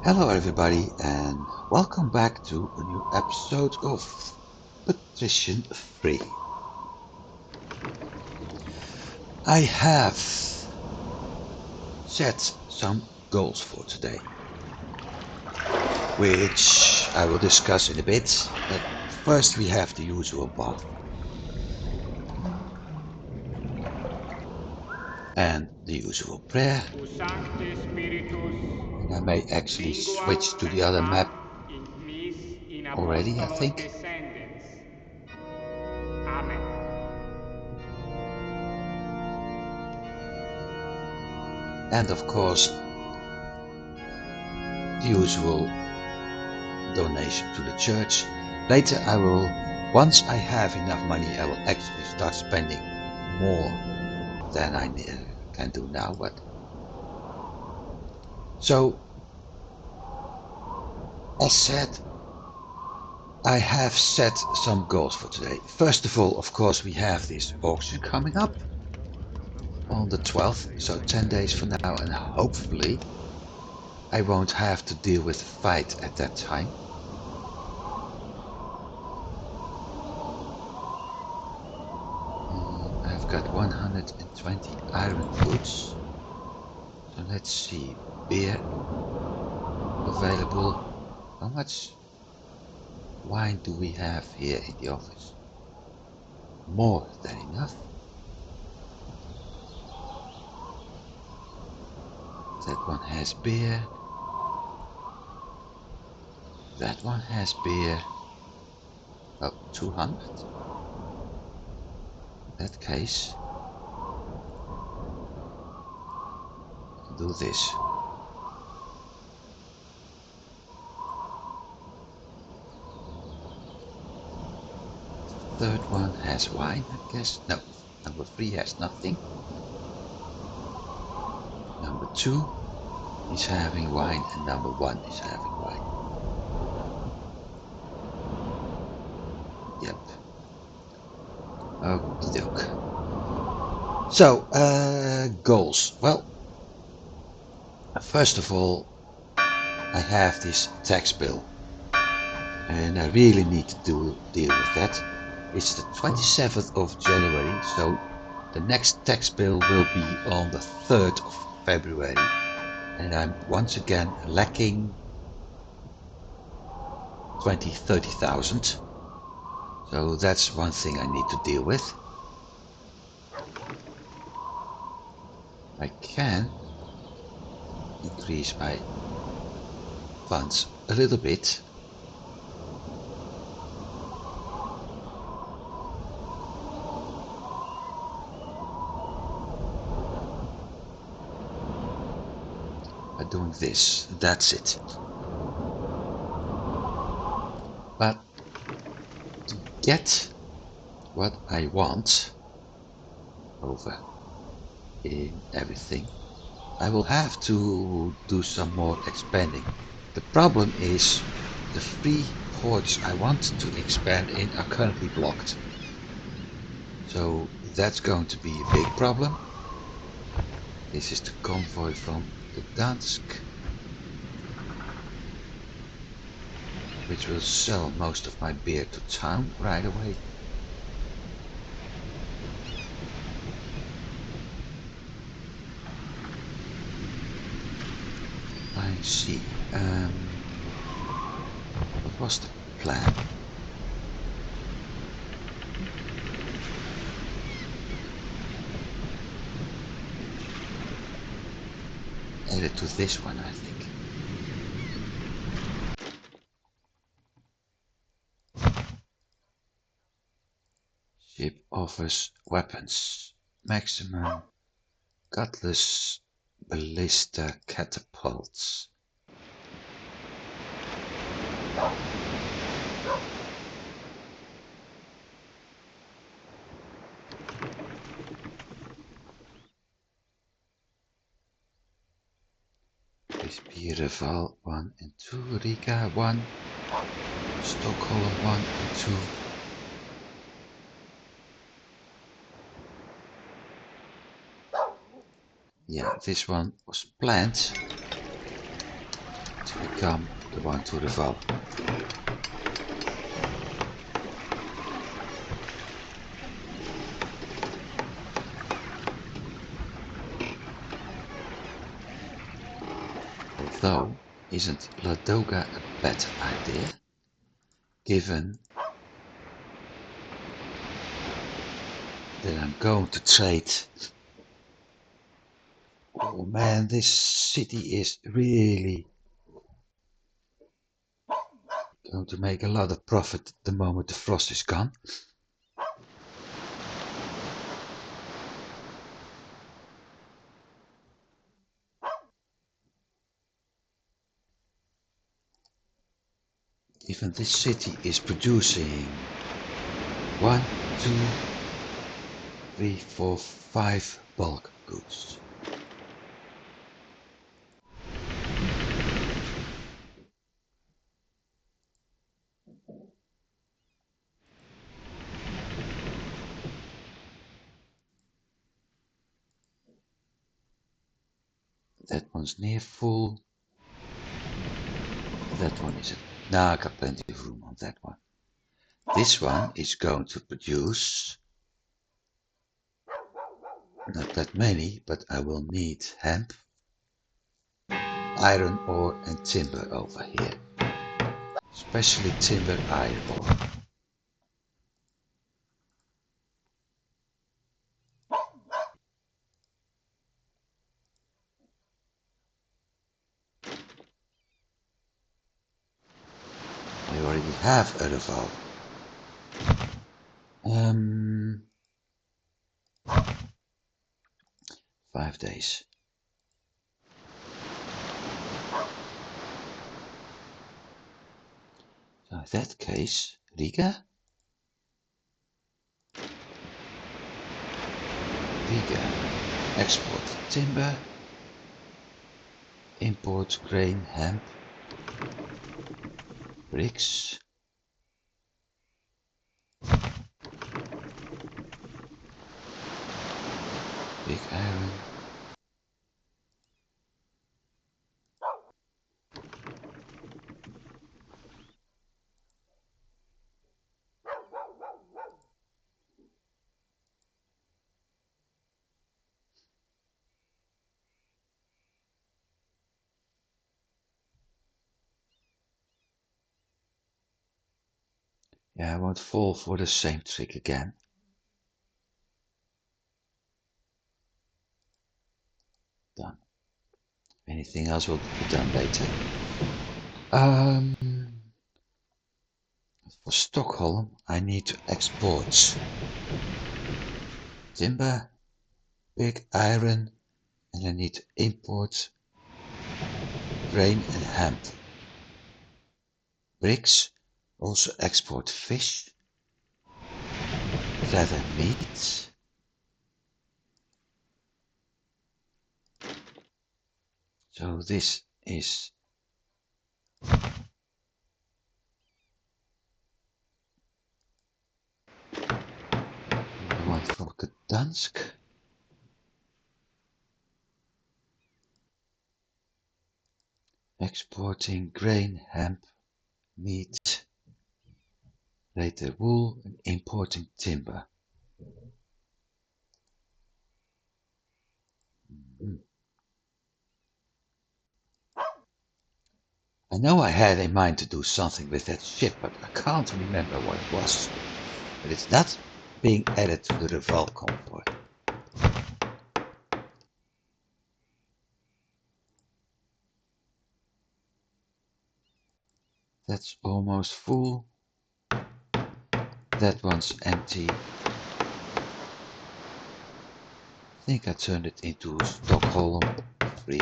Hello everybody and welcome back to a new episode of Patrician 3. I have set some goals for today, which I will discuss in a bit, but first we have the usual bath and the usual prayer, and I may actually switch to the other map already, I think. And of course the usual donation to the church. Later once I have enough money, I will actually start spending more than I can do now. So, as said, I have set some goals for today. First of all, of course, we have this auction coming up on the 12th, so 10 days from now, and hopefully I won't have to deal with a fight at that time. I've got 120 iron goods. So let's see, beer available. How much wine do we have here in the office? More than enough. That one has beer. That one has beer. Oh, 200. In that case, I'll do this. Third one has wine, I guess. No, number 3 has nothing. Number 2 is having wine and number 1 is having wine. Yep. Okie doke. So, goals. Well, first of all, I have this tax bill and I really need to deal with that. It's the 27th of January, so the next tax bill will be on the 3rd of February, and I'm once again lacking 30,000. So that's one thing I need to deal with. I can increase my funds a little bit. By doing this, that's it. But to get what I want over in everything, I will have to do some more expanding. The problem is the 3 ports I want to expand in are currently blocked. So that's going to be a big problem. This is the convoy from the Dansk, which will sell most of my beer to town right away. I see. What was the plan? Add it to this one, I think. Ship offers weapons. Maximum cutlass ballista catapults. Reval 1 and 2, Riga 1, Stockholm 1 and 2. Yeah, this one was planned to become the one to revolve. Although, isn't Ladoga a better idea? Given that I'm going to trade. Oh man, this city is really going to make a lot of profit the moment the frost is gone. Even this city is producing 1, 2, 3, 4, 5 bulk goods. That one's near full. That one isn't. Now I got plenty of room on that one. This one is going to produce not that many, but I will need hemp, iron ore and timber over here. Especially timber iron ore. I already have a revolve. 5 days. So in that case, Riga, export timber, import grain, hemp, bricks, big iron, yeah, I won't fall for the same trick again. Done. Anything else will be done later. For Stockholm, I need to export timber, big iron, and I need to import grain and hemp. Bricks, also export fish, leather meat, so this is the one for Gdansk. Exporting grain, hemp, meat, later wool, and importing timber. I know I had in mind to do something with that ship, but I can't remember what it was. But it's not being added to the revolve convoy. That's almost full. That one's empty. I think I turned it into Stockholm 3.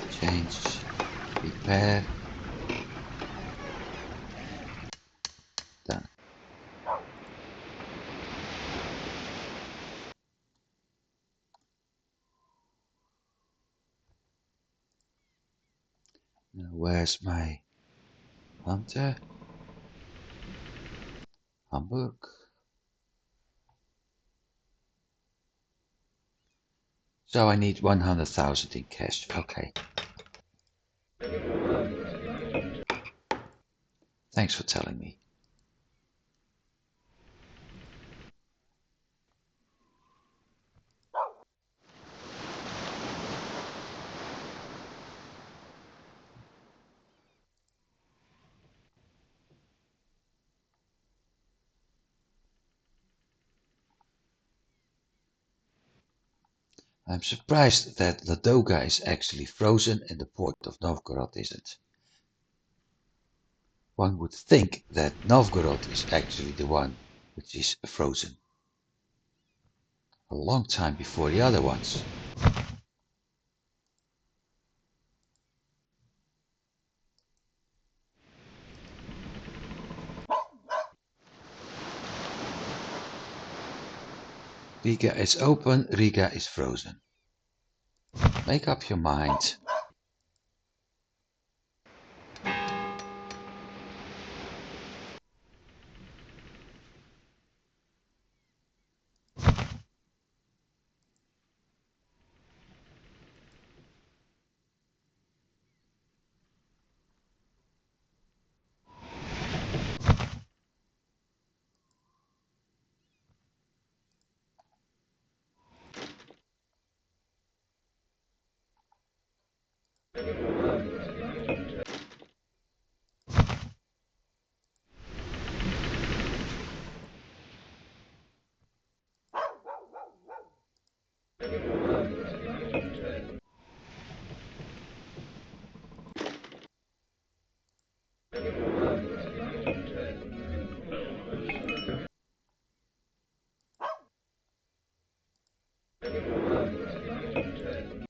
Change, repair. Done. Now where's my hunter? Hamburg. So I need 100,000 in cash. Okay. Thanks for telling me. I'm surprised that Ladoga is actually frozen and the port of Novgorod isn't. One would think that Novgorod is actually the one which is frozen. A long time before the other ones. Riga is open, Riga is frozen. Make up your mind.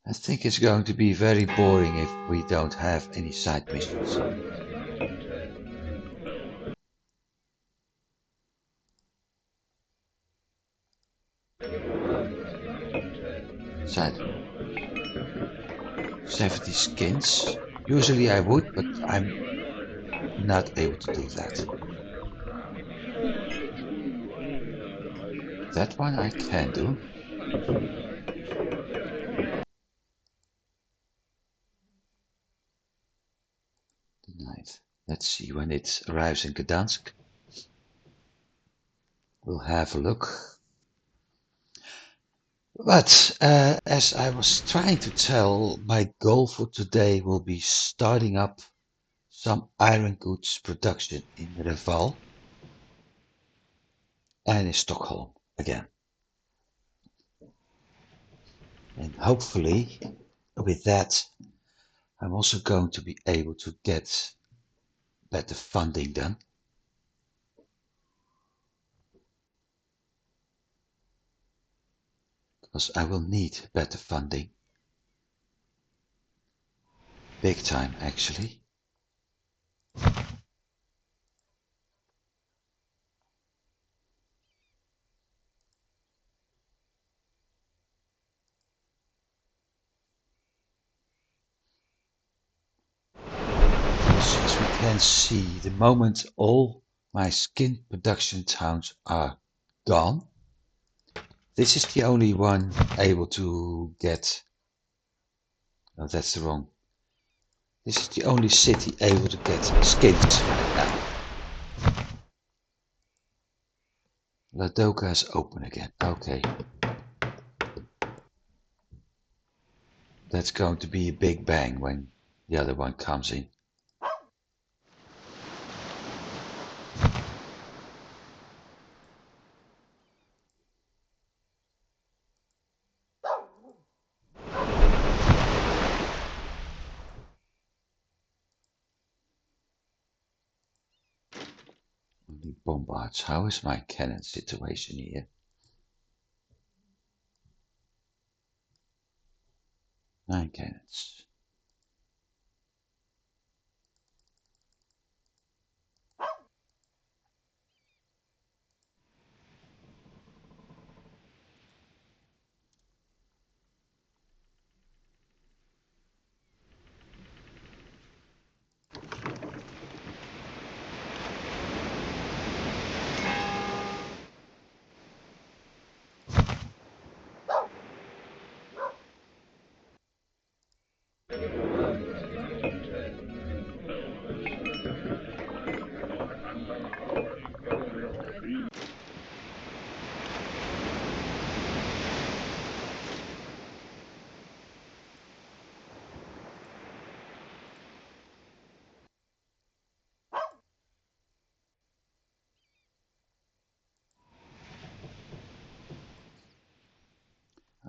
I think it's going to be very boring if we don't have any side missions. Side 70 skins. Usually I would, but I'm not able to do that. That one I can do. Tonight. Let's see when it arrives in Gdansk. We'll have a look. But as I was trying to tell, my goal for today will be starting up some iron goods production in Reval and in Stockholm again. And hopefully with that I'm also going to be able to get better funding done. Because I will need better funding. Big time actually. As we can see, the moment all my skin production towns are gone, this is the only one able to get. No, that's the wrong. This is the only city able to get skins right now. Ladoga is open again. Okay. That's going to be a big bang when the other one comes in. Only bombards. How is my cannon situation here? 9 cannons.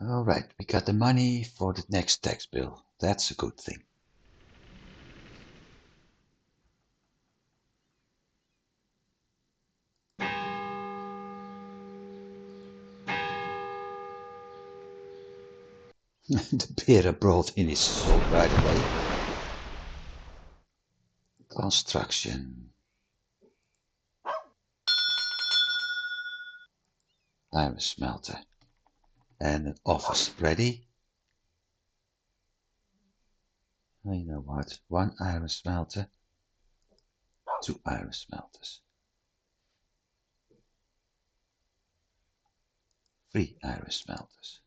All right, we got the money for the next tax bill. That's a good thing. The beer brought in his soul right away. Construction. Iron smelter. And an office ready. Oh, you know what? 1 iron smelter. 2 iron smelters. 3 iron smelters.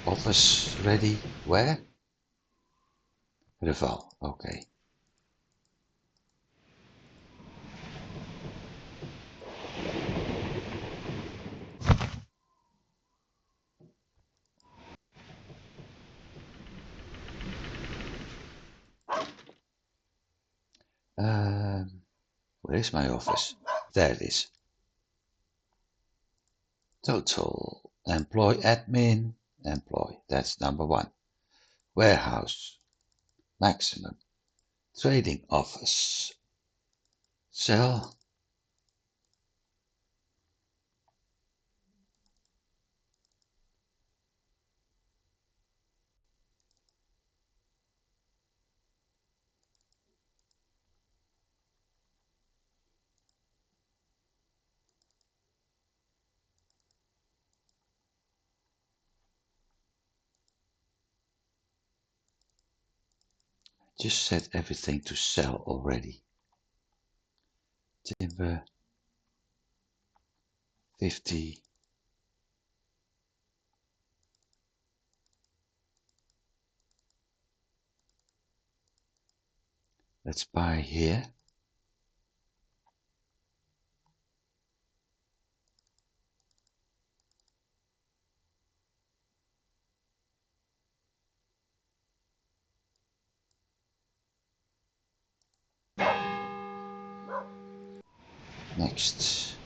Office ready. Where? Reval. Okay. Where is my office? There it is. Total. Employ admin. Employ. That's number 1. Warehouse. Maximum. Trading office. Sell. Just set everything to sell already. Timber 50. Let's buy here. Next.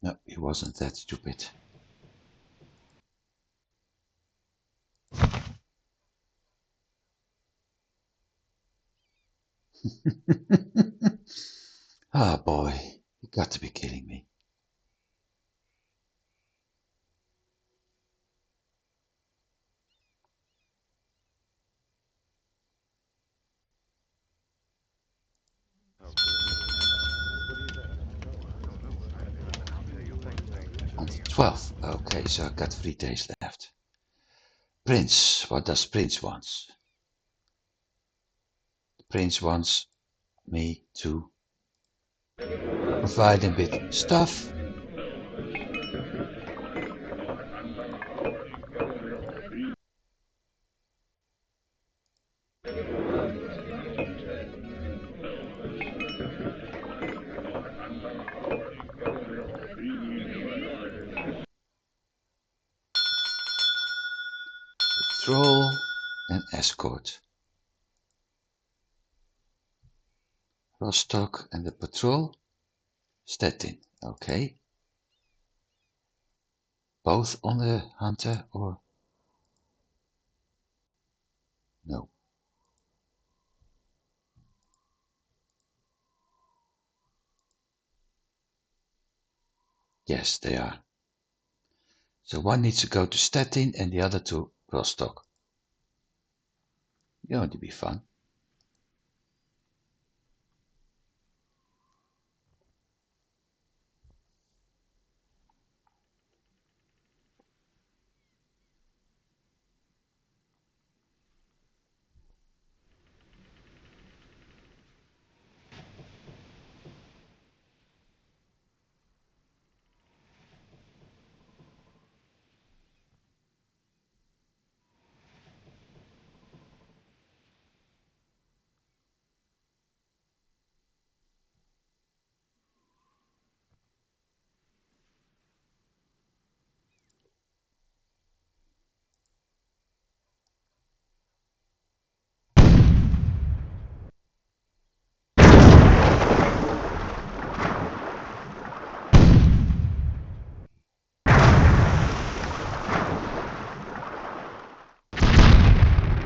No, he wasn't that stupid. Ah, boy, you got to be kidding me. On the 12th. Okay, so I got 3 days left. Prince, what does Prince want? The Prince wants me to provide him with stuff. Patrol and escort. Rostock and the patrol. Stettin, okay. Both on the hunter or no? Yes, they are. So one needs to go to Stettin and the other to Rostock. Going to be fun.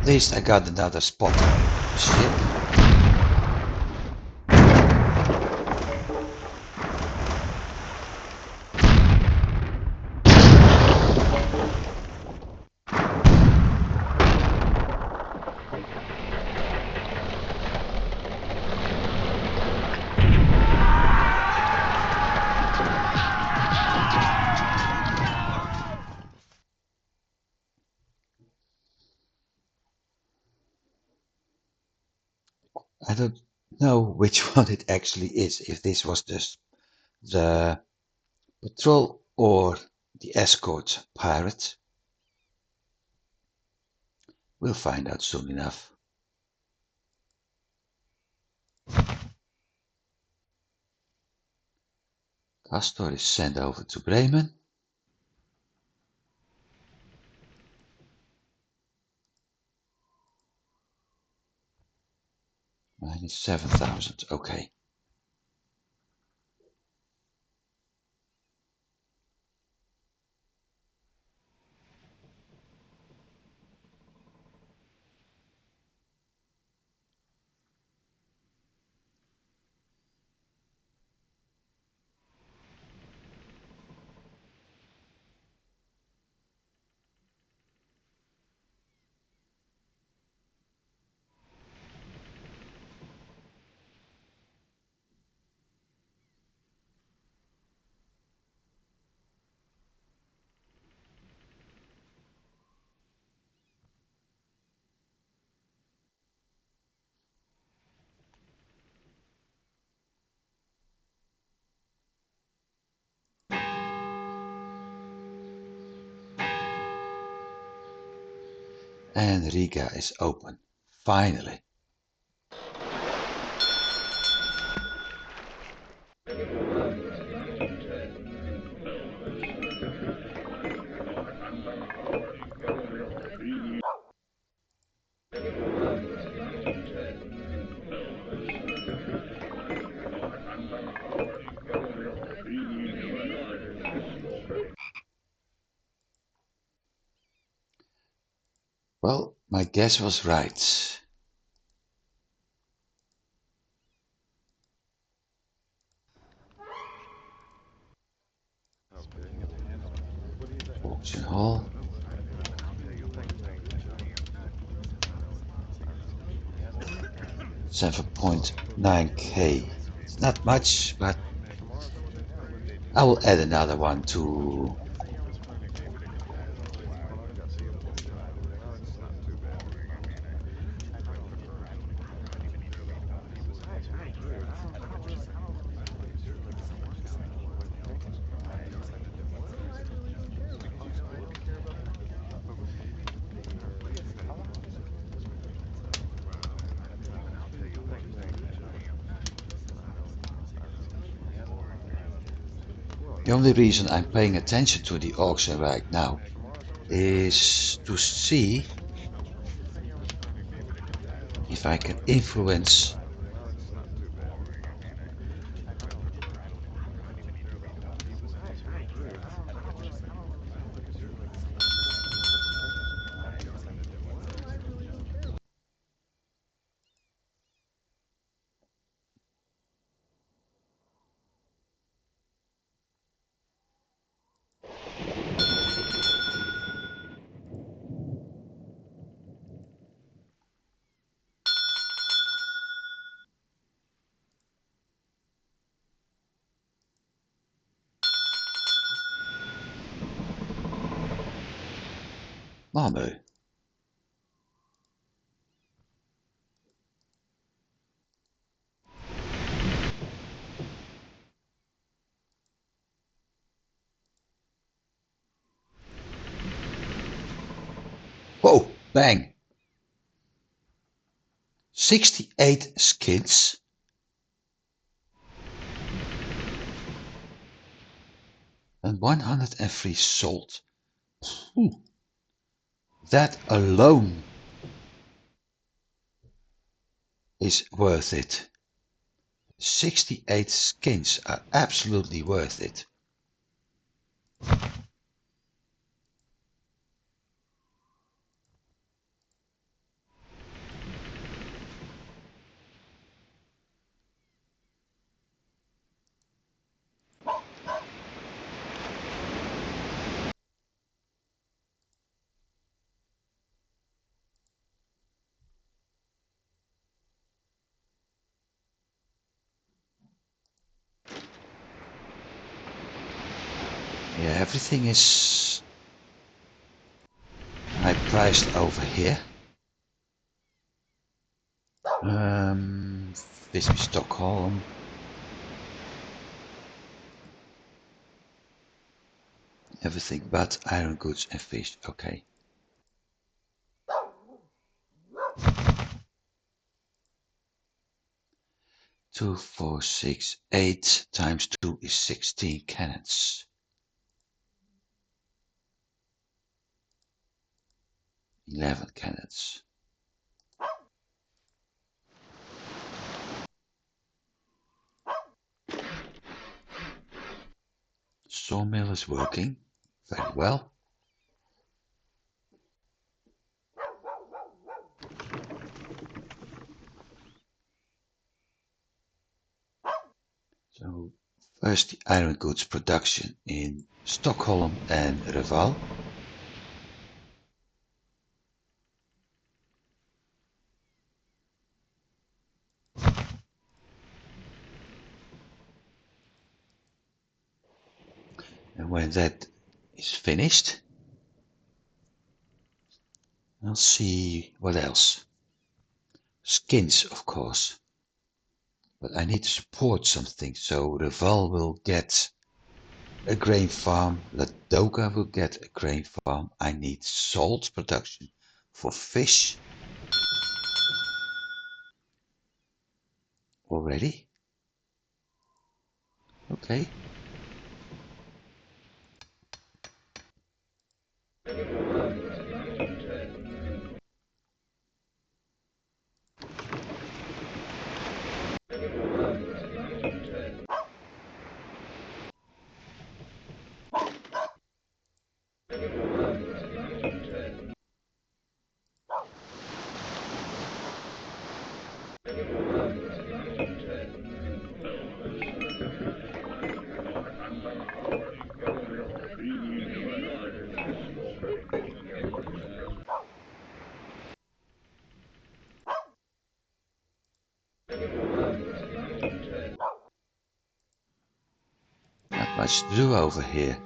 At least I got another spot ship. I don't know which one it actually is, if this was the patrol or the escort pirate. We'll find out soon enough. Castor is sent over to Bremen. Minus 7,000, okay. And Riga is open. Finally. Well, my guess was right. Auction hall. 7.9k. It's not much, but I will add another one to the only reason I'm paying attention to the auction right now is to see if I can influence Malmö. Whoa, bang. 68 skins. And 103 sold. That alone is worth it. 68 skins are absolutely worth it. Yeah, everything is high priced over here. This is Stockholm. Everything but iron goods and fish. Okay. 2, 4, 6, 8 times 2 is 16 cannons. 11 cannons. Sawmill is working very well. So first the iron goods production in Stockholm and Reval. And when that is finished, I'll see what else. Skins, of course. But I need to support something, so Reval will get a grain farm, Ladoga will get a grain farm. I need salt production for fish. Already? Okay. Not much to do over here.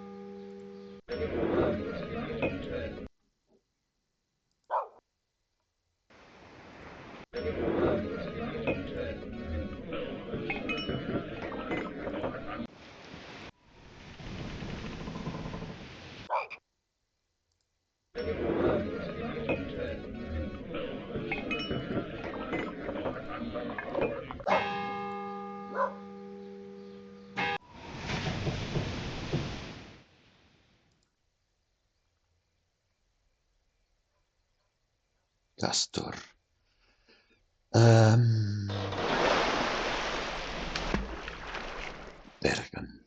Castor. Bergen.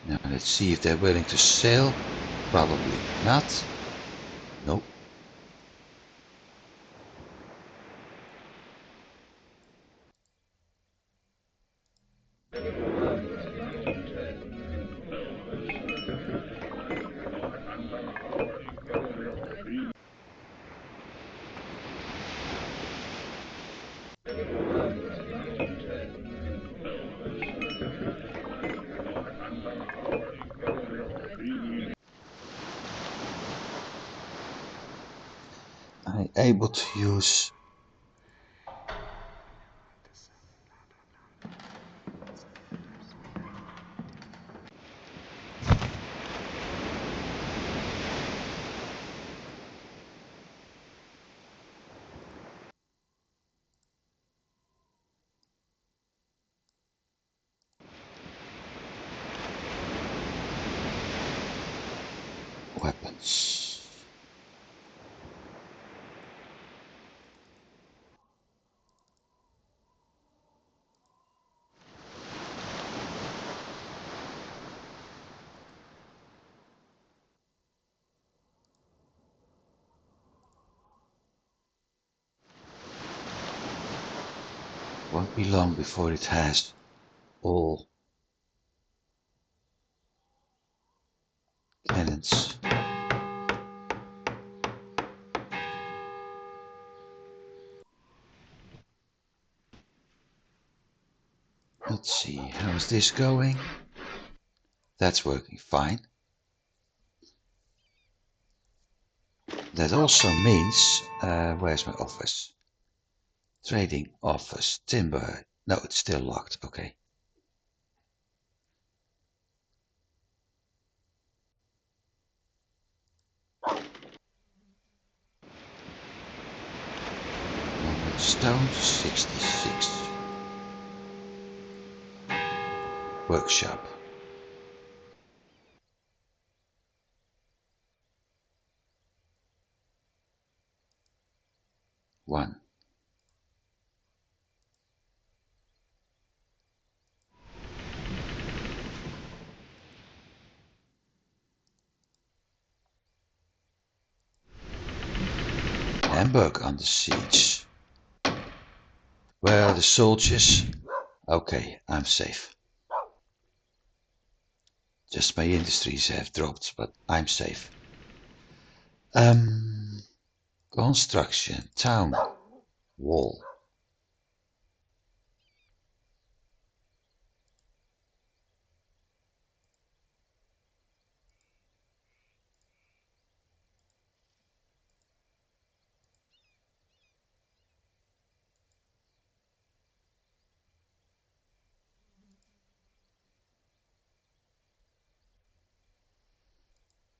Now let's see if they're willing to sail. Probably not. Nope. I'm able to use weapons. Won't be long before it has all cannons. Let's see, how's this going? That's working fine. That also means, where's my office? Trading office, timber. No, it's still locked, okay. Stone 66. Workshop. 1. Hamburg under siege. Where are the soldiers? Okay, I'm safe. Just my industries have dropped, but I'm safe. Construction, town, wall.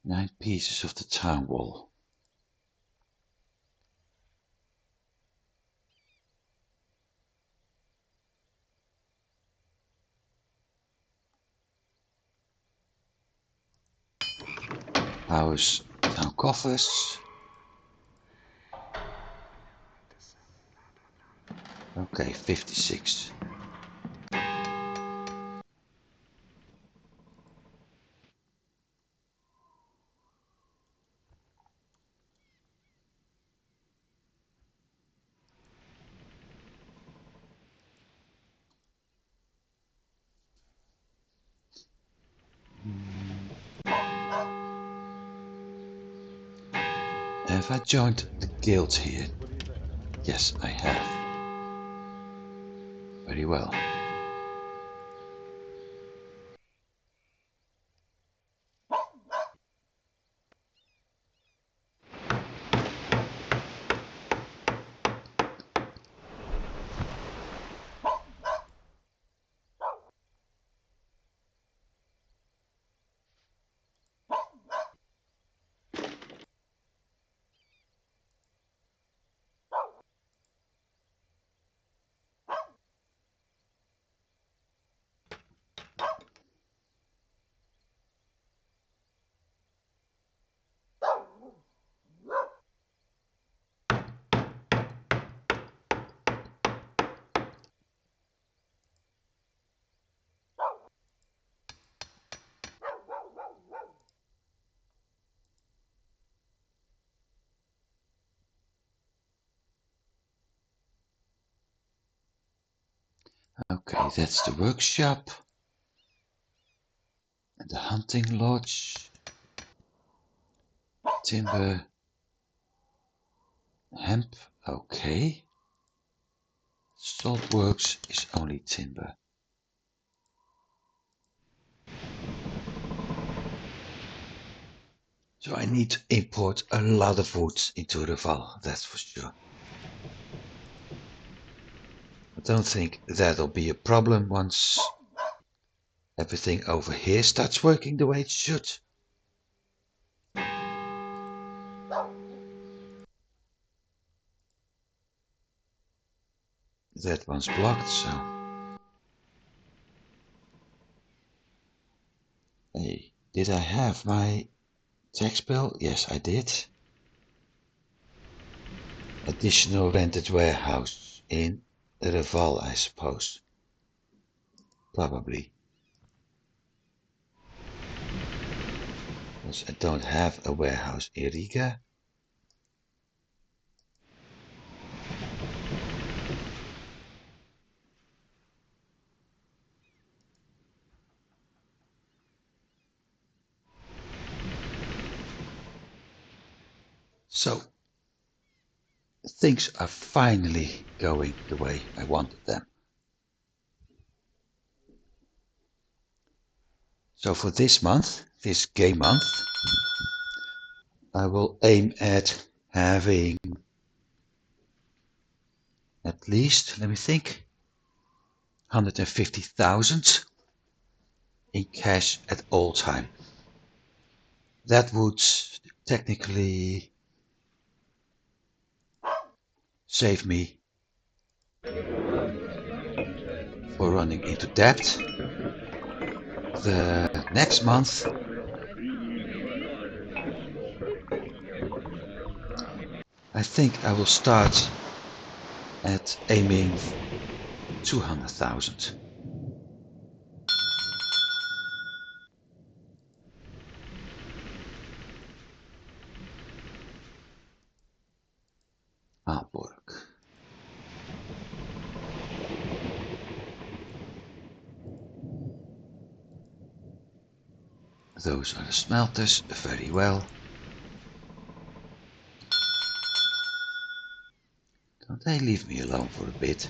Nine pieces of the town wall. House, town coffers. Okay, 56. Have I joined the guild here? Yes, I have. Very well. Okay, that's the workshop. And the hunting lodge. Timber. Hemp, okay. Salt works is only timber. So I need to import a lot of wood into Reval, that's for sure. I don't think that'll be a problem once everything over here starts working the way it should. That one's blocked, so... Hey, did I have my tax bill? Yes, I did. Additional rented warehouse in Reval, I suppose. Probably. Because I don't have a warehouse in Riga. So, things are finally going the way I wanted them. So for this month, this game month, I will aim at having at least, let me think, 150,000 in cash at all time. That would technically save me for running into debt. The next month I think I will start at aiming 200,000. Aalborg. Those are the smelters, very well. Don't they leave me alone for a bit?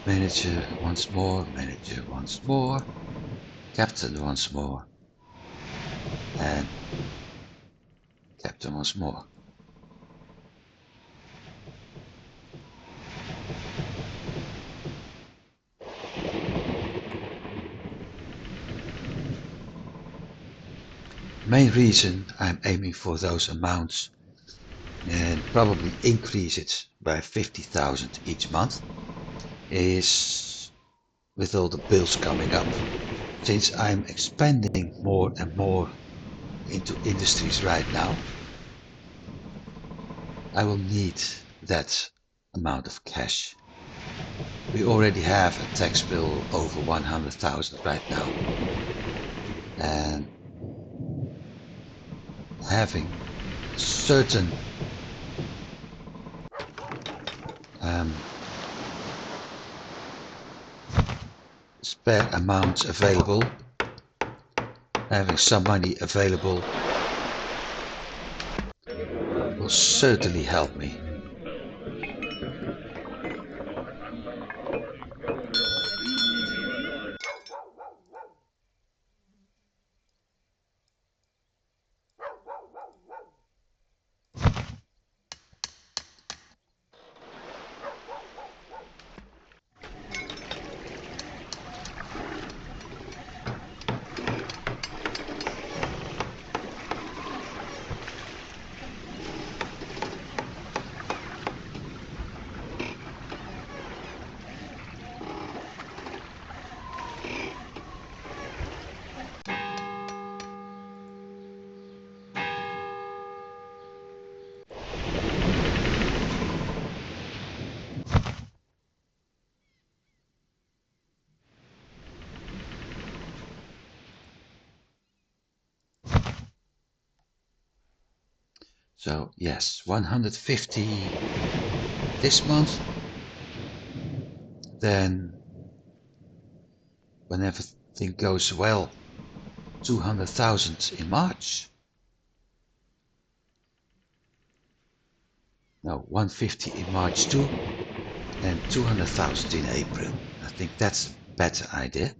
Manager once more, manager once more, captain once more, and captain once more. Main reason I'm aiming for those amounts and probably increase it by 50,000 each month is with all the bills coming up. Since I'm expanding more and more into industries right now, I will need that amount of cash. We already have a tax bill over 100,000 right now, and having certain spare amounts available, having some money available will certainly help me. So yes, 150 this month, then when everything goes well, 200,000 in March. No, 150 in March too, and 200,000 in April. I think that's a better idea,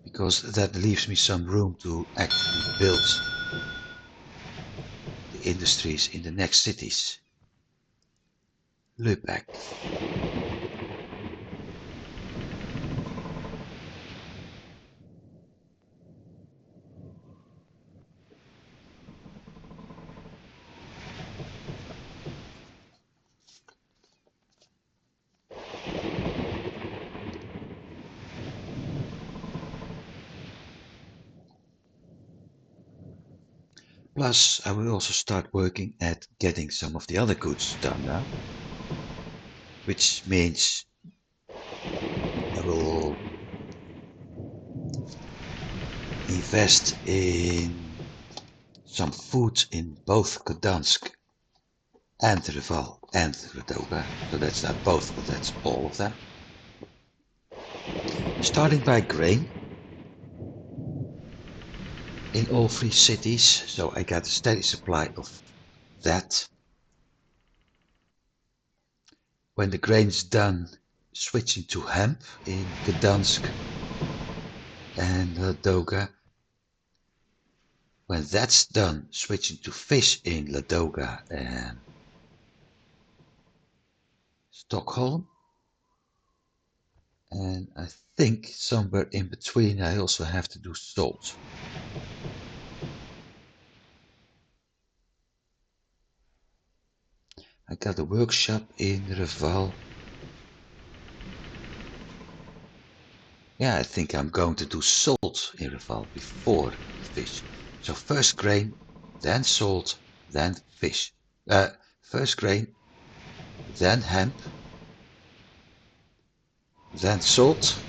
because that leaves me some room to actually build industries in the next cities. Lübeck. Plus, I will also start working at getting some of the other goods done now, which means I will invest in some food in both Gdansk and Reval and Ladoga. So that's not both, but that's all of them. Starting by grain in all three cities, so I got a steady supply of that. When the grain's done, switching to hemp in Gdansk and Ladoga. When that's done, switching to fish in Ladoga and Stockholm. And I think somewhere in between I also have to do salt. I got a workshop in Reval. Yeah, I think I'm going to do salt in Reval before the fish. So first grain, then salt, then fish. First grain, then hemp, then salt,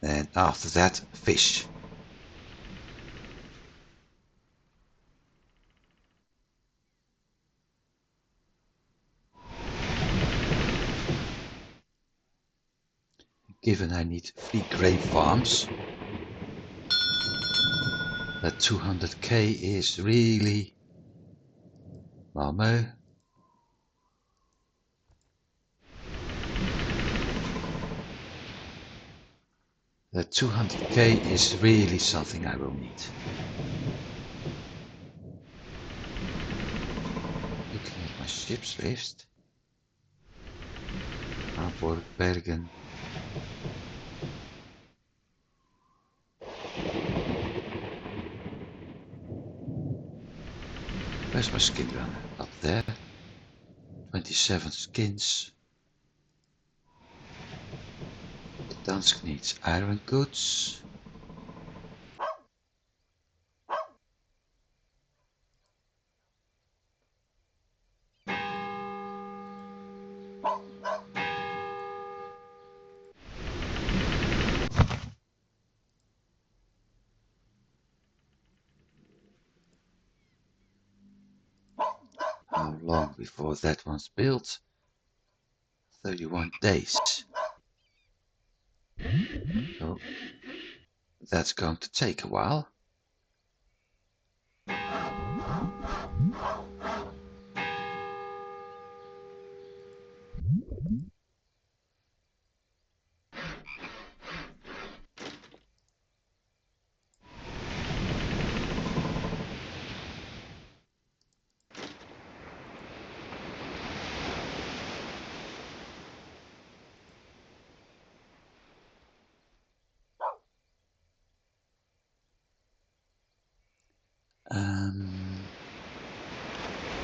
and after that fish. Given I need 3 grain farms, that 200k is really Malmö. That 200k is really something I will need. Looking at my ships list. Hamburg, Bergen. Where's my skin runner? Up there. 27 skins. Gdansk needs iron goods. How long before that one's built? 31 days. So that's going to take a while.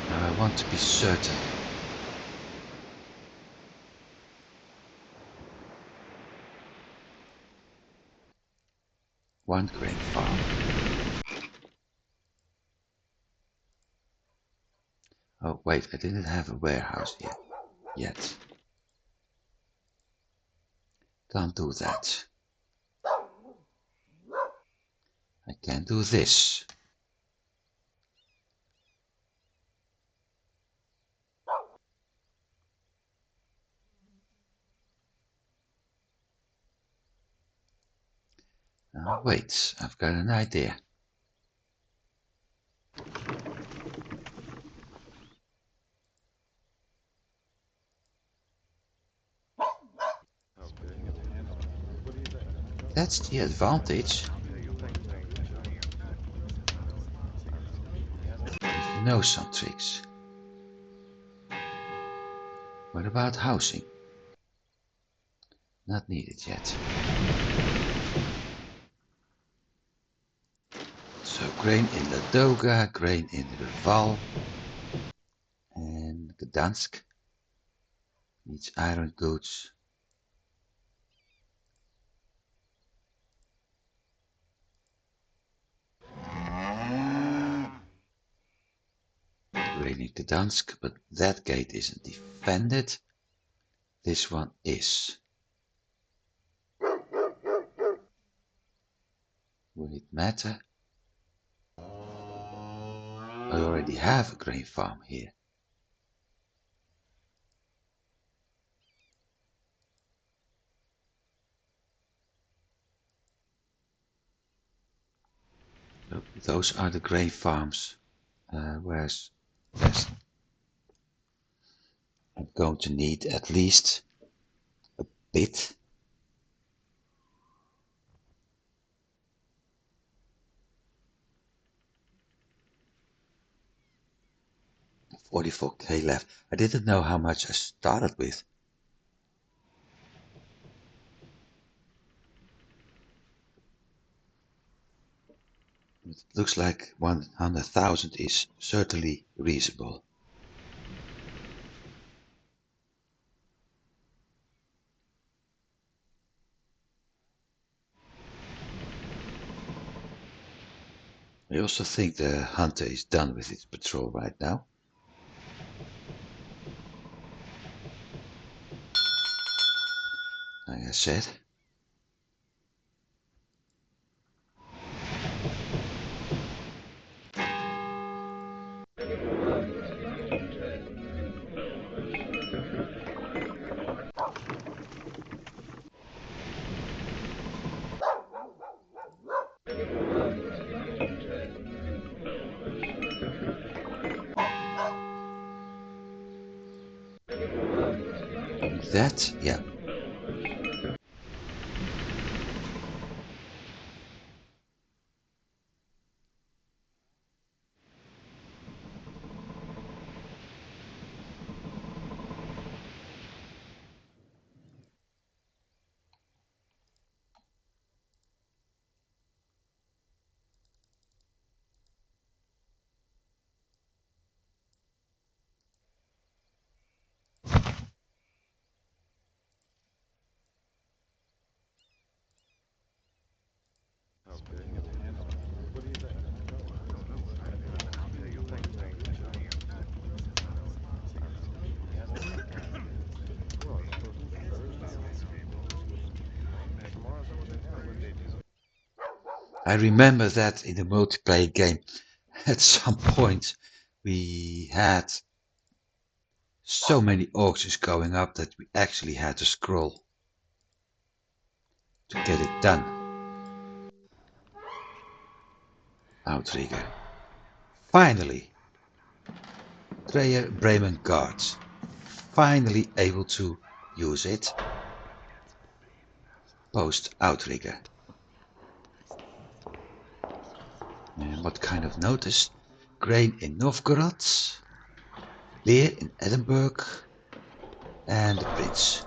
Now I want to be certain. One grain farm. Oh wait, I didn't have a warehouse yet. Can't do that. I can do this. Now wait, I've got an idea. That's the advantage. know some tricks. What about housing? Not needed yet. So grain in Ladoga, grain in Reval, and Gdansk needs iron goods. Grain in Gdansk, but that gate isn't defended. This one is. Will it matter? I already have a grain farm here. So those are the grain farms. Whereas I'm going to need at least a bit. $44K left. I didn't know how much I started with. It looks like 100,000 is certainly reasonable. I also think the hunter is done with its patrol right now. Like I said. That, yeah. I remember that in the multiplayer game, at some point we had so many auctions going up that we actually had to scroll to get it done. Outrigger. Finally! Bremen guards. Finally able to use it. Post outrigger. And what kind of notice? Grain in Novgorod, beer in Edinburgh, and the Prince.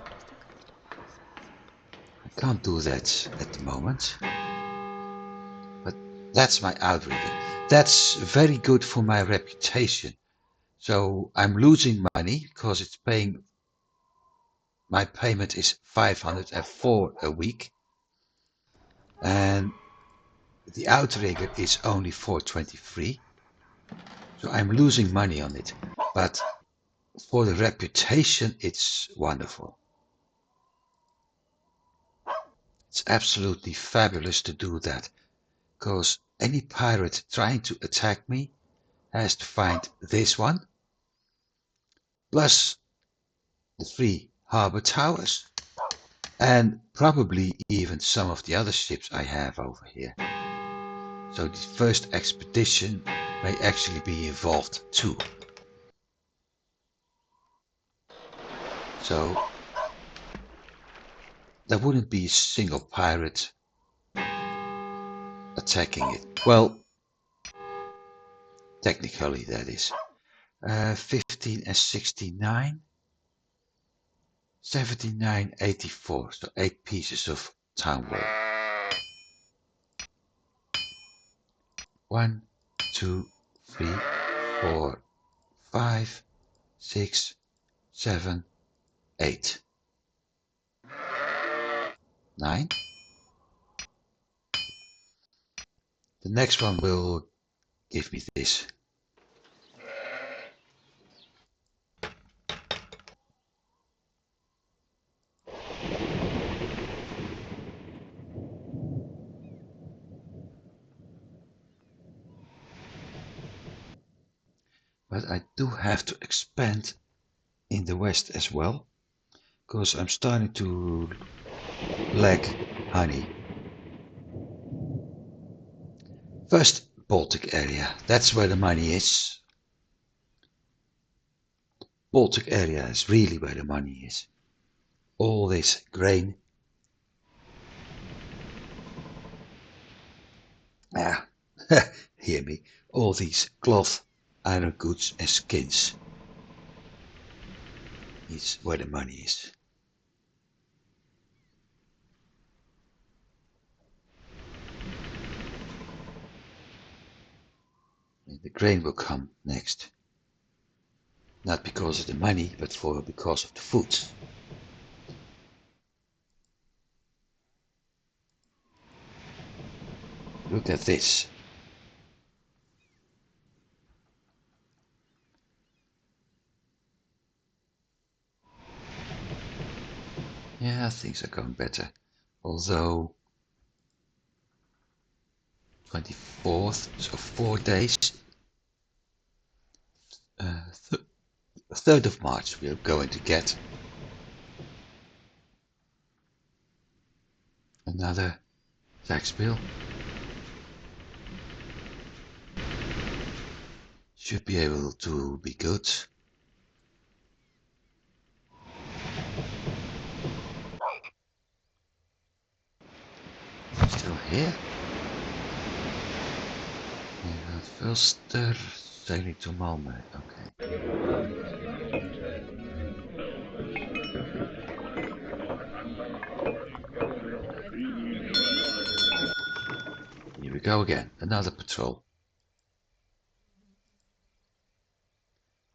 I can't do that at the moment. But that's my outrigger. That's very good for my reputation. So I'm losing money because it's paying. My payment is 504 a week. And the outrigger is only 423. So I'm losing money on it. But for the reputation, it's wonderful. It's absolutely fabulous to do that. Because any pirate trying to attack me has to find this one. Plus the 3 harbor towers. And probably even some of the other ships I have over here. So the first expedition may actually be involved too. So there wouldn't be a single pirate attacking it. Well, Technically, that is. 15 and 69. 79.84. So 8 pieces of town wall. 1, 2, 3, 4, 5, 6, 7, 8. 9. The next one will give me this. But I do have to expand in the west as well, because I'm starting to lack honey. First, Baltic area. That's where the money is. Baltic area is really where the money is. All this grain. Ah, hear me. All these cloth, iron goods and skins. It's where the money is. And the grain will come next. Not because of the money, but because of the food. Look at this. Yeah, things are going better. Although 24th, so 4 days. 3rd of March we are going to get another tax bill. Should be able to be good. Still here? Filster sailing to Malmö. Okay. Here we go again. Another patrol.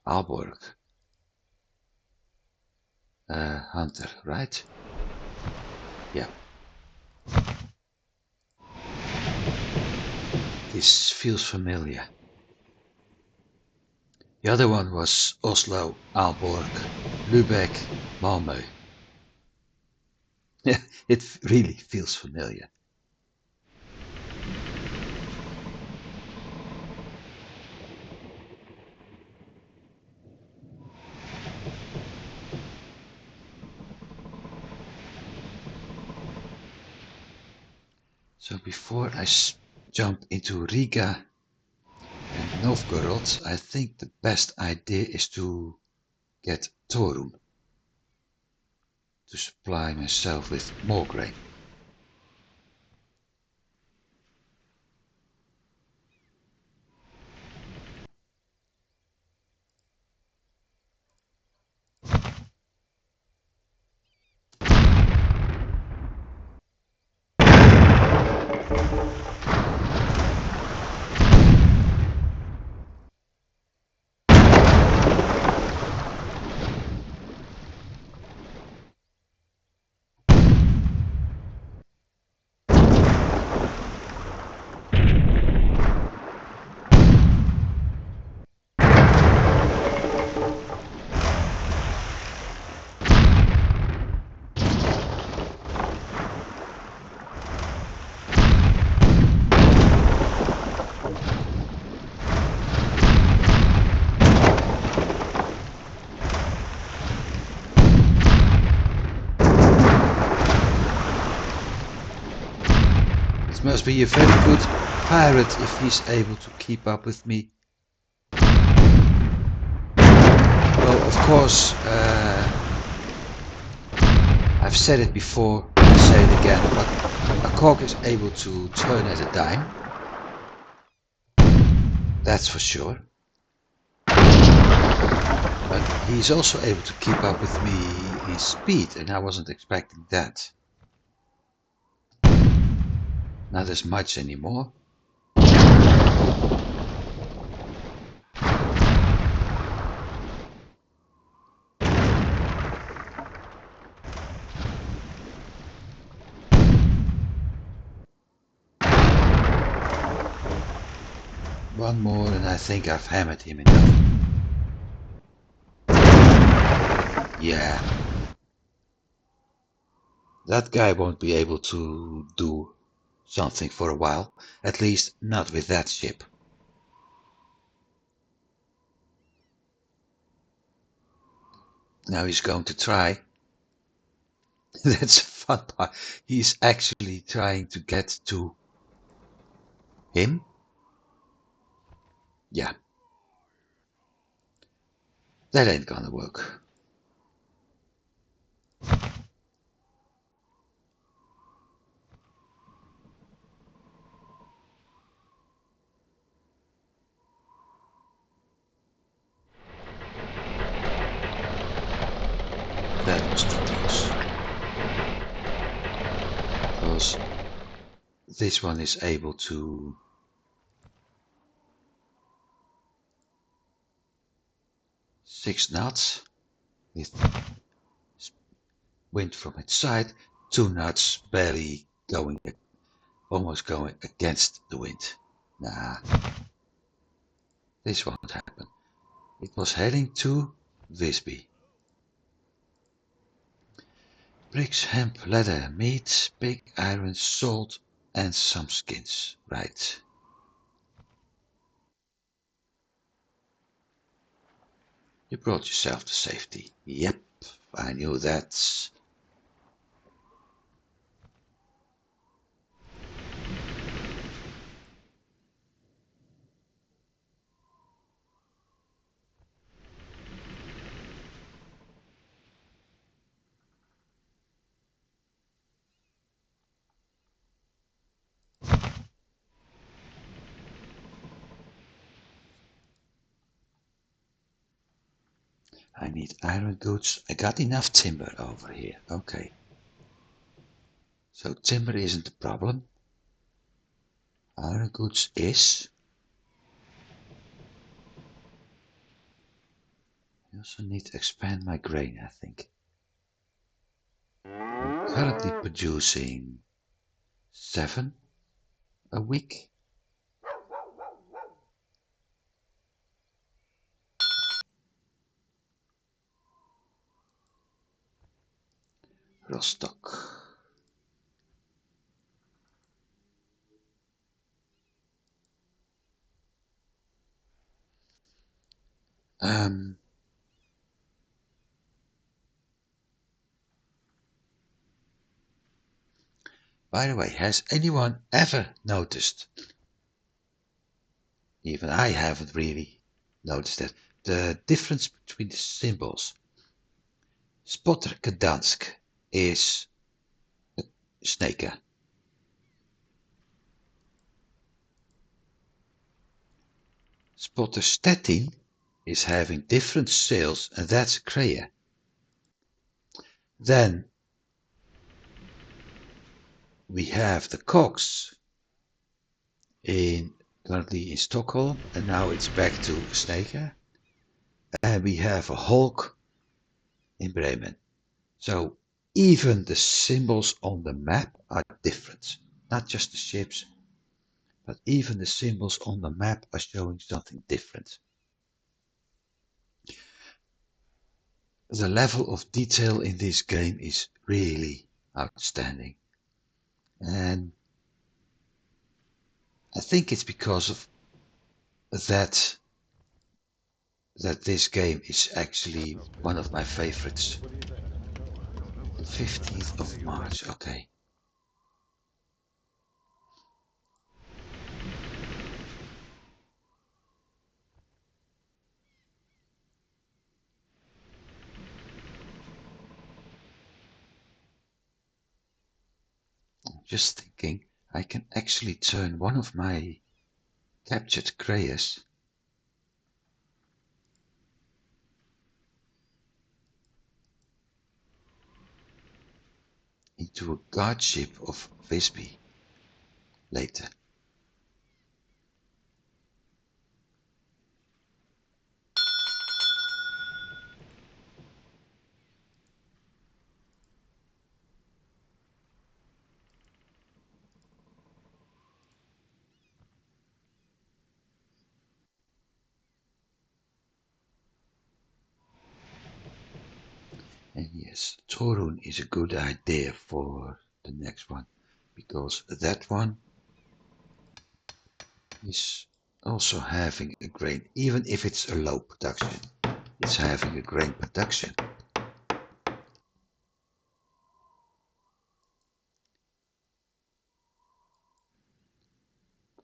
Aalborg. Hunter, right? Yeah. This feels familiar. The other one was Oslo, Aalborg, Lübeck, Malmö. It really feels familiar. So before I jump into Riga and Novgorod, I think the best idea is to get Torun to supply myself with more grain. It must be a very good pirate if he's able to keep up with me. Well, of course, I've said it before, I'll say it again, but a cog is able to turn at a dime. That's for sure. But he's also able to keep up with me in speed, and I wasn't expecting that. Not as much anymore. One more and I think I've hammered him enough. Yeah. That guy won't be able to do something for a while. At least not with that ship. Now he's going to try. That's a fun part. He's actually trying to get to him. Yeah. That ain't gonna work. That was too close. Because this one is able to 6 knots with wind from its side, 2 knots barely going, almost going against the wind. Nah, this won't happen. It was heading to Visby. Bricks, hemp, leather, meat, pig, iron, salt, and some skins. Right. You brought yourself to safety. Yep, I knew that. I need iron goods. I got enough timber over here. Okay. So timber isn't the problem. Iron goods is. I also need to expand my grain, I think. I'm currently producing 7 a week. Rostock. Um, by the way, has anyone ever noticed, even I haven't really noticed that, the difference between the symbols? Spotter Gdansk is Snaikka. Spotter Stettin is having different sails, and that's a Crayer. Then we have the Cox currently in Stockholm, and now it's back to Snaikka. And we have a Hulk in Bremen. So even the symbols on the map are different. Not just the ships, but even the symbols on the map are showing something different. The level of detail in this game is really outstanding. And I think it's because of that this game is actually one of my favorites. 15th of March, okay. Just thinking, I can actually turn one of my captured Crayers to a guard ship of Visby later. And yes, Torun is a good idea for the next one, because that one is also having a grain, even if it's a low production, it's having a grain production.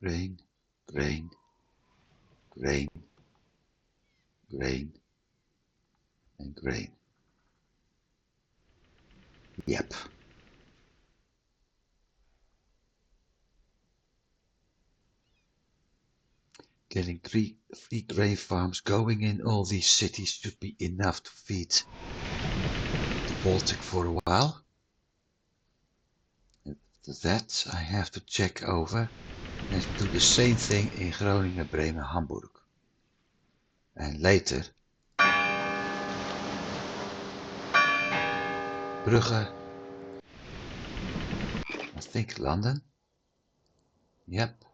Grain, grain, grain, grain, and grain. Yep. Getting three grain farms going in all these cities should be enough to feed the Baltic for a while. And after that, I have to check over and do the same thing in Groningen, Bremen, Hamburg. And later, Brugge, I think London. Yep.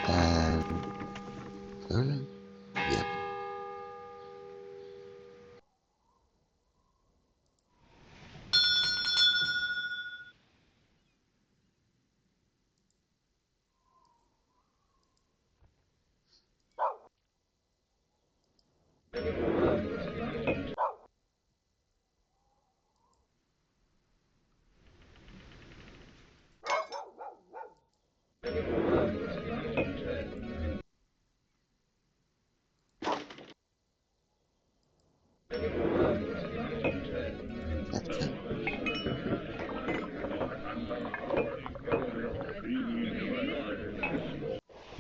And Berlin. Yep.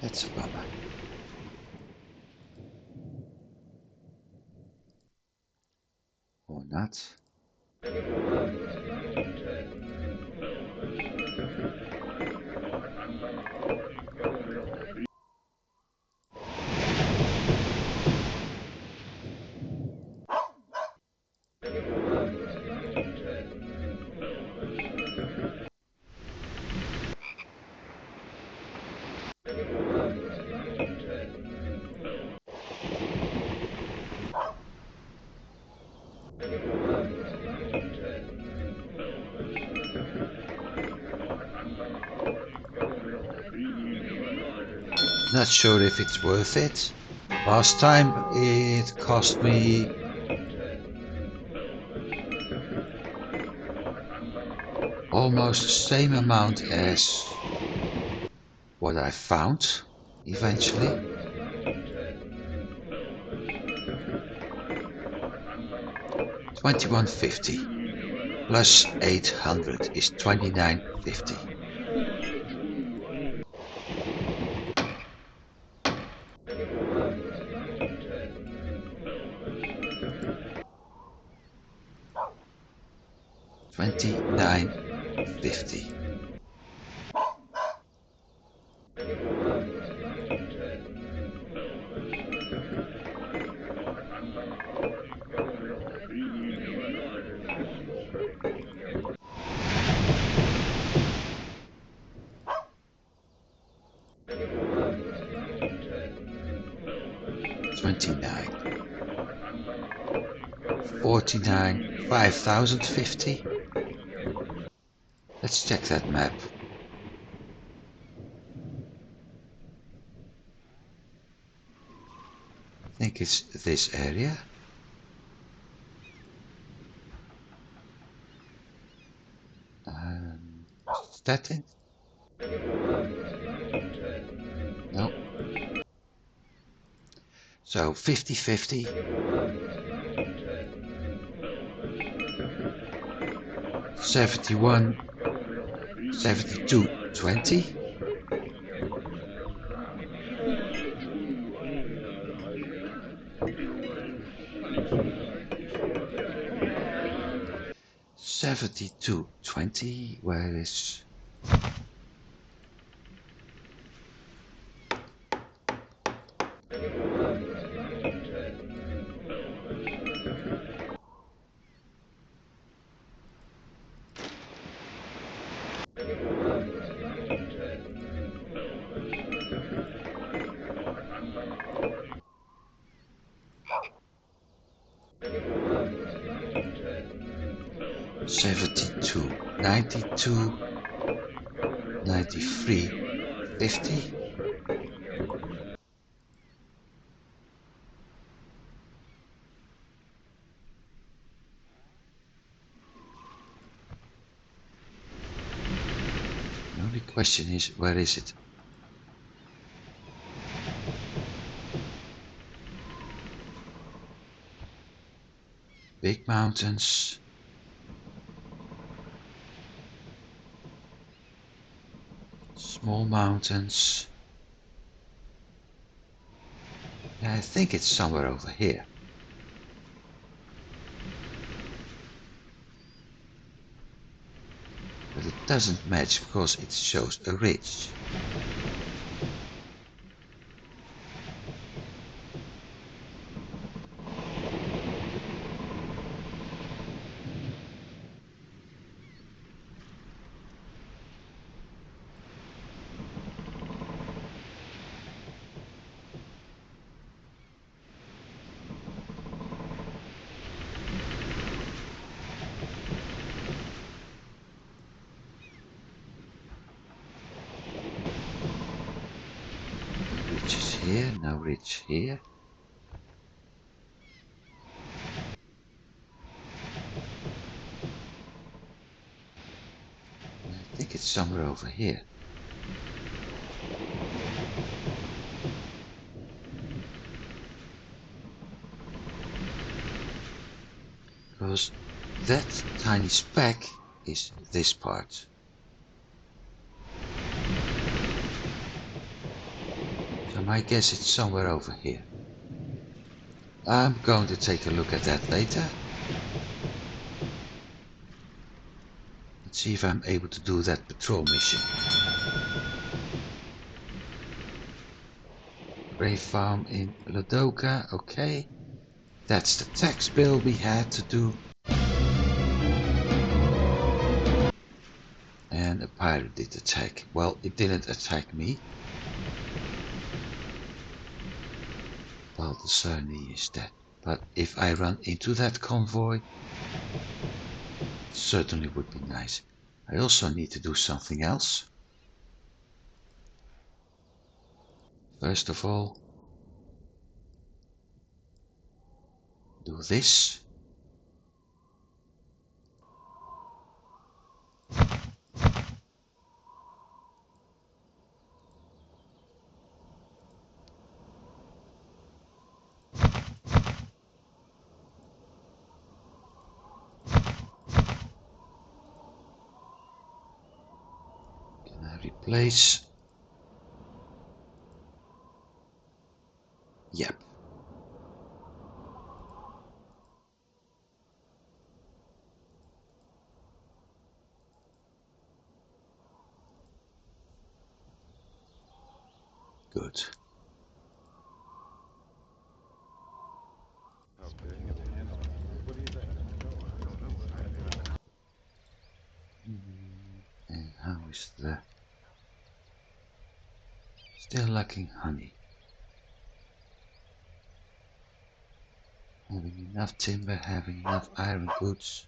That's a bummer. Or not. Not sure if it's worth it. Last time it cost me almost the same amount as what I found eventually. $21.50 plus 800 is $29.50. $29.50. $29. $49. $5,050. Let's check that map. I think it's this area. Is that it? No. So 50-50. 71, 72, 20. 72, 20, where is... $72, $92, $93, $50. The only question is, where is it? Big mountains. Small mountains. Yeah, I think it's somewhere over here. But it doesn't match because it shows a ridge. Ridge is here, no ridge here. I think it's somewhere over here. Because that tiny speck is this part. So my guess it's somewhere over here. I'm going to take a look at that later. Let's see if I'm able to do that patrol mission. Gray farm in Ladoga, okay. That's the tax bill we had to do. And a pirate did attack. Well, it didn't attack me. Baltic is dead. But if I run into that convoy, it certainly would be nice. I also need to do something else. First of all, do this. Can I replace? Yep. Good. And how is the... Still lacking honey. Having enough timber, having enough iron goods.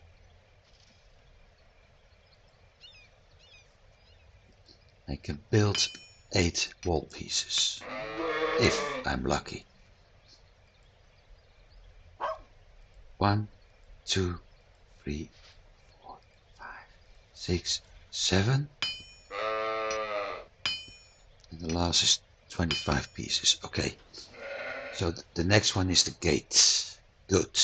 I can build 8 wall pieces. If I'm lucky. 1, 2, 3, 4, 5, 6, 7. And the last is 25 pieces. Okay. So the next one is the gate. Good.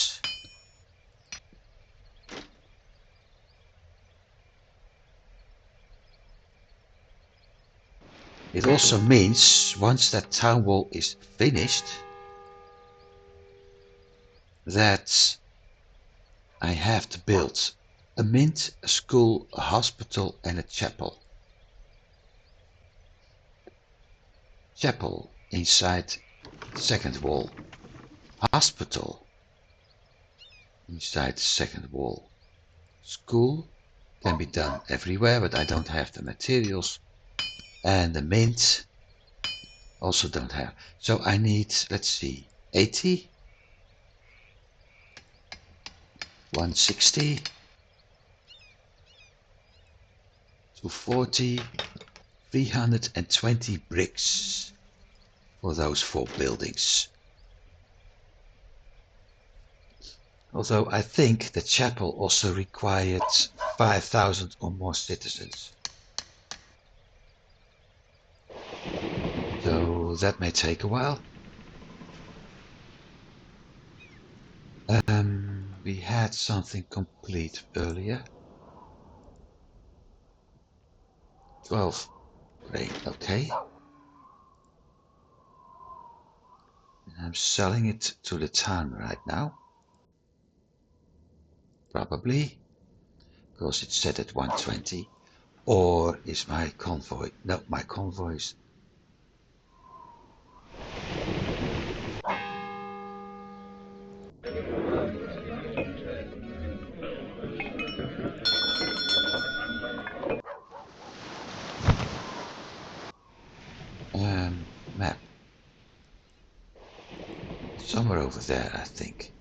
It also means once that town wall is finished, that I have to build a mint, a school, a hospital and a chapel. Chapel inside second wall. Hospital inside second wall. School can be done everywhere, but I don't have the materials. And the mint also don't have. So I need, let's see, 80, 160, 240, 320 bricks for those 4 buildings. Although I think the chapel also required 5,000 or more citizens. So that may take a while. We had something complete earlier. 12 grain, okay. And I'm selling it to the town right now. Probably, because it's set at 120. Or is my convoy? No, my convoy is... Map. Somewhere over there, I think.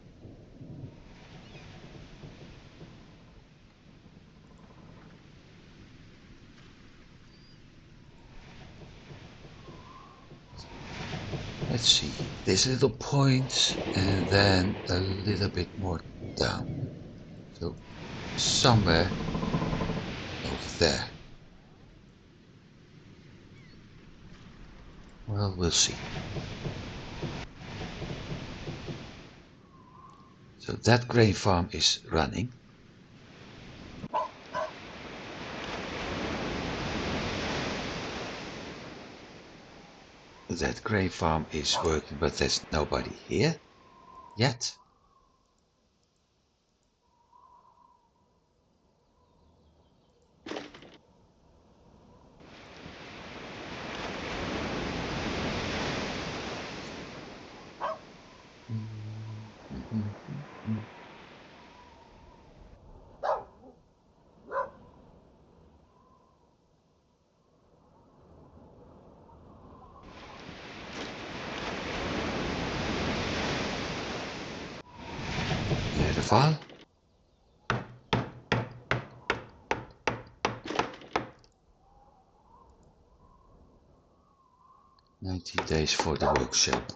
Let's see, this little point and then a little bit more down. So somewhere over there. Well, we'll see. So that grain farm is running. That grain farm is working, but there's nobody here yet. The file. "90 days for the workshop.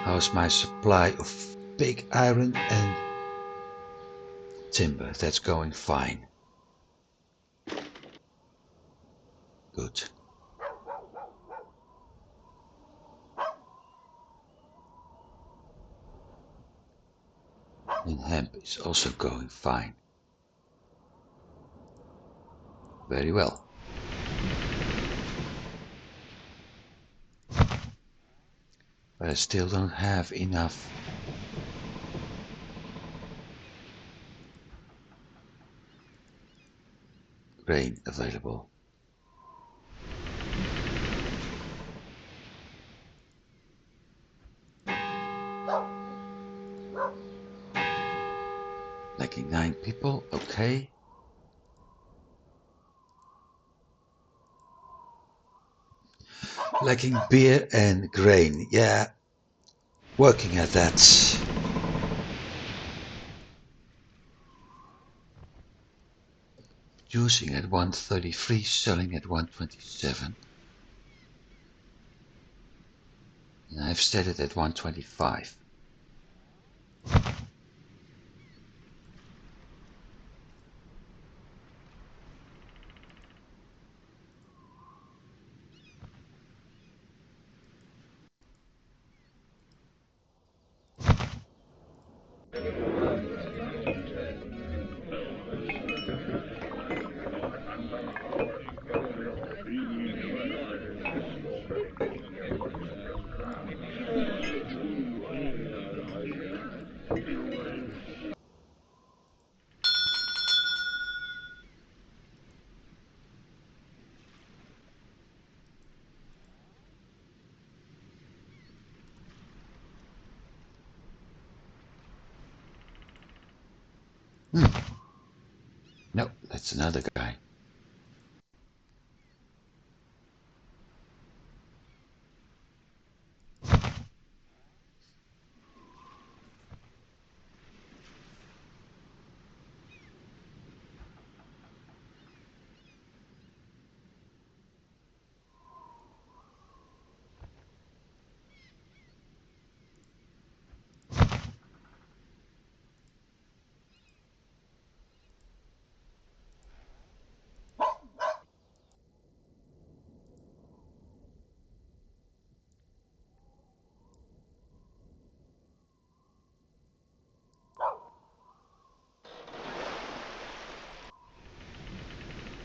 How's my supply of big iron and timber? That's going fine. Good. And hemp is also going fine. Very well. But I still don't have enough grain available. Lacking 9 people, okay. Lacking beer and grain, yeah. Working at that. Producing at 133, selling at 127. And I've set it at 125. No, that's another guy.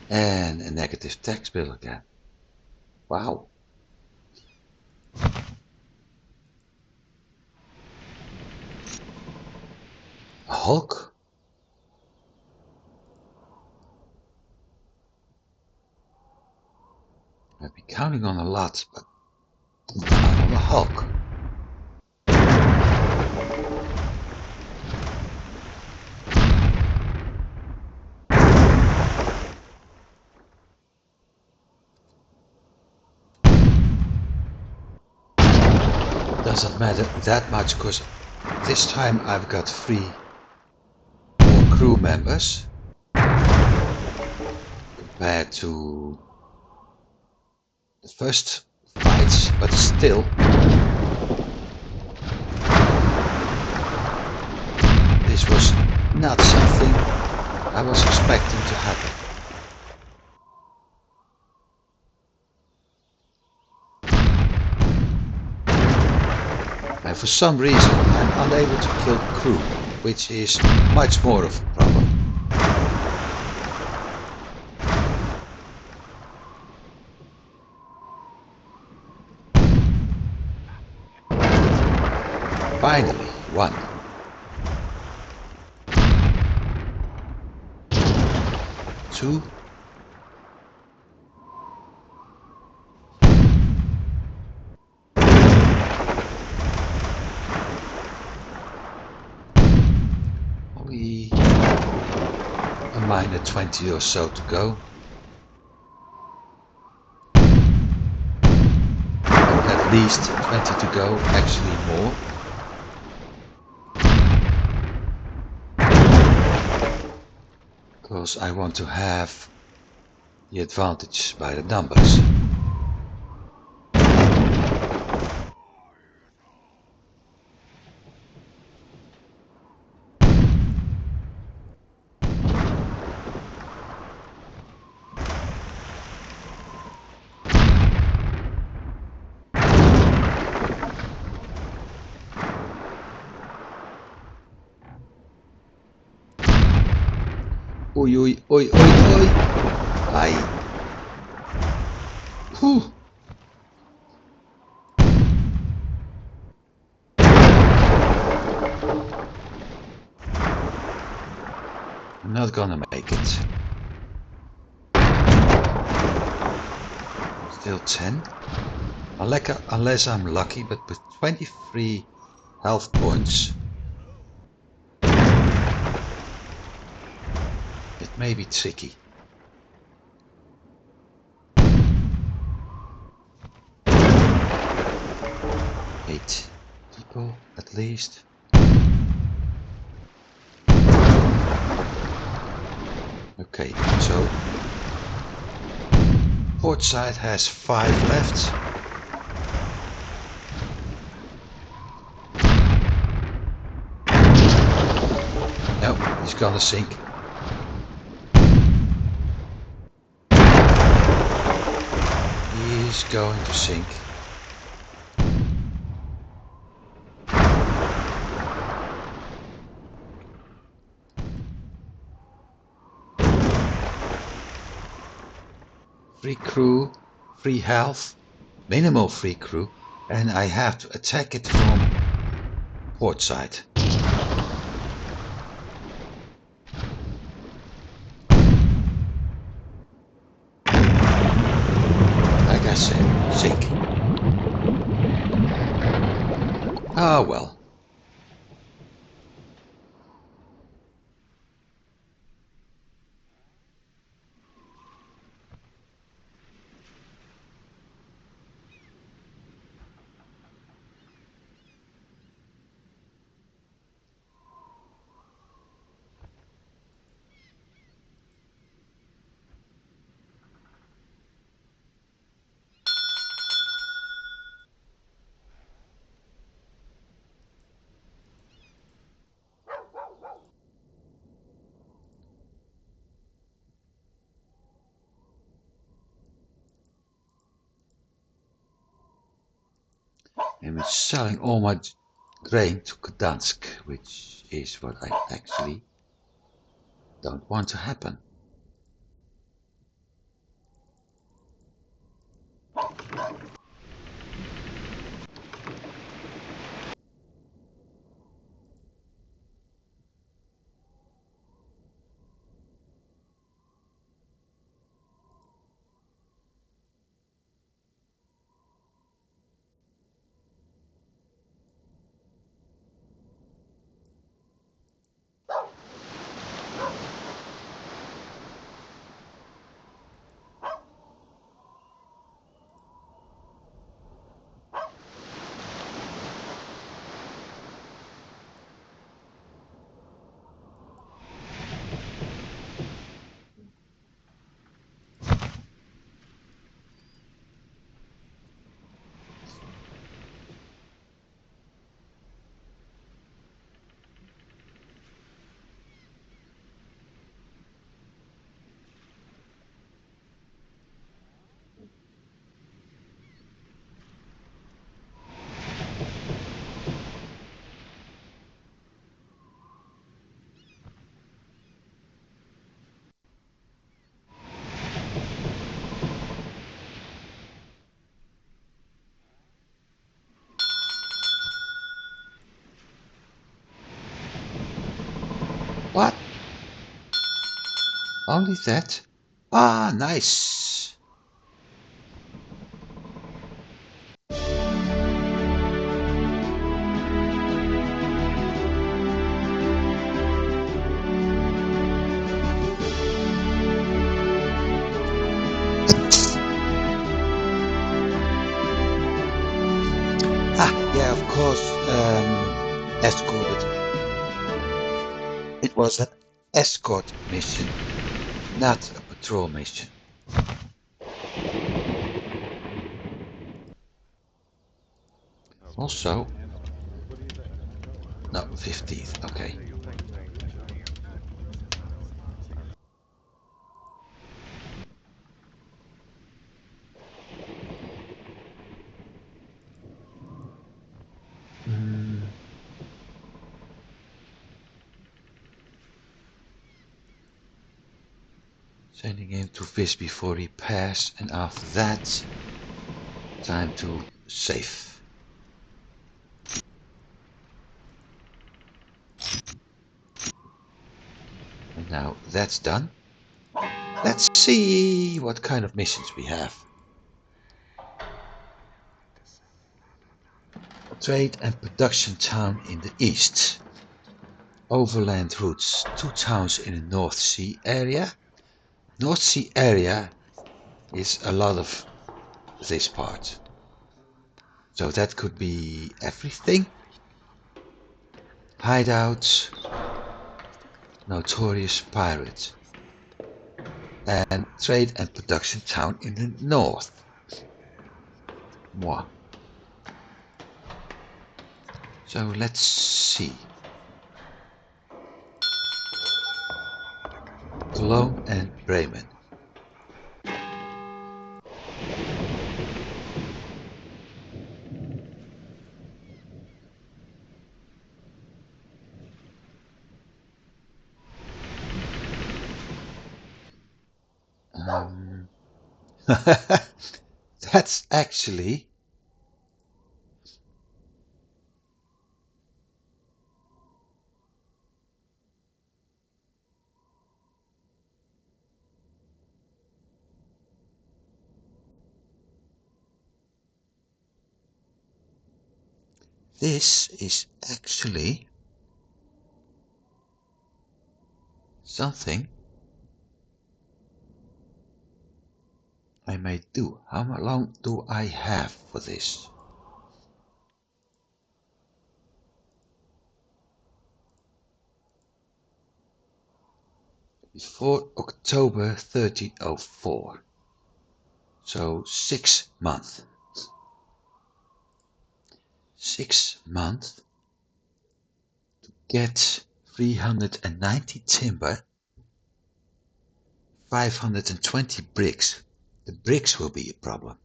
And a negative tax bill again. Wow. A Hulk? I've been counting on a lot, but not on a Hulk. Doesn't matter that much because this time I've got 3 more crew members compared to the first fights, but still this was not something I was expecting to happen. And for some reason I'm unable to kill crew, which is much more of a problem. Finally, 1. 2. Only a minor 20 or so to go. At least 20 to go, actually more. Because I want to have the advantage by the numbers. Oi, oi, oi, oi, oi! Ai! Whew! I'm not gonna make it. Still 10. Unless I'm lucky, but with 23 health points, it may be tricky. 8 people at least. Okay, so port side has 5 left. No, he's gonna sink. He's going to sink. Free crew, free health, minimal free crew, and I have to attack it from port side. Like I said, sink. Ah well. I'm selling all my grain to Gdansk, which is what I actually don't want to happen. What? Only that? Ah, nice. Ah, yeah, of course, escorted. It was an escort mission, not a patrol mission. Also, no, 15th, okay. Sending him to Visby for repairs, and after that, time to save. And now that's done. Let's see what kind of missions we have. Trade and production town in the east. Overland routes, 2 towns in the North Sea area. North Sea area is a lot of this part. So that could be everything. Hideouts, notorious pirate, and trade and production town in the north. Moi. So let's see. Cologne and Bremen. That's actually this is actually something I may do. How long do I have for this? Before October 1304. So 6 months. 6 months to get 390 timber, 520 bricks. The bricks will be a problem.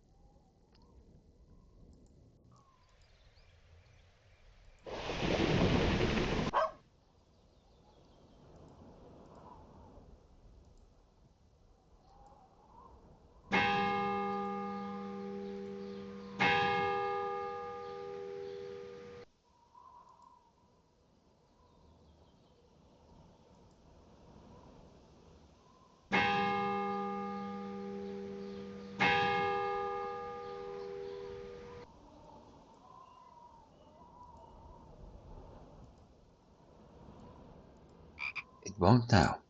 won't now.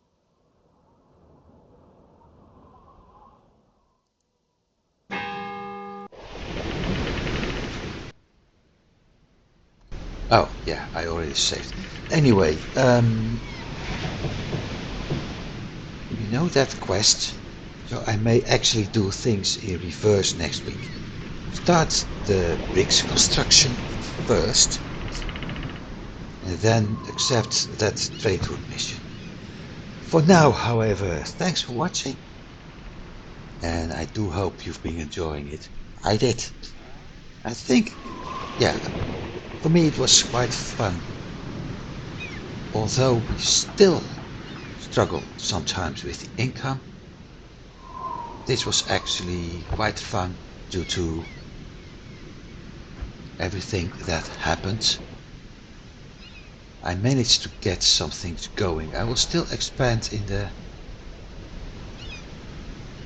Oh, yeah, I already saved. Anyway, you know that quest? So I may actually do things in reverse next week. Start the bricks construction first, and then accept that trade route mission. For now, however, thanks for watching, and I do hope you've been enjoying it. I did. I think, yeah, for me it was quite fun. Although we still struggle sometimes with the income, this was actually quite fun due to everything that happened. I managed to get some things going. I will still expand in the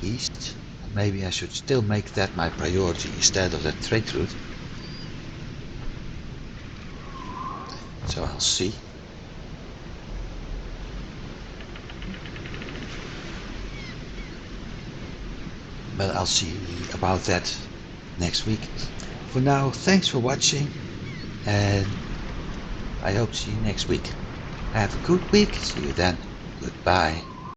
east. Maybe I should still make that my priority instead of the trade route. So I'll see. But I'll see about that next week. For now, thanks for watching, and I hope to see you next week. Have a good week. See you then. Goodbye.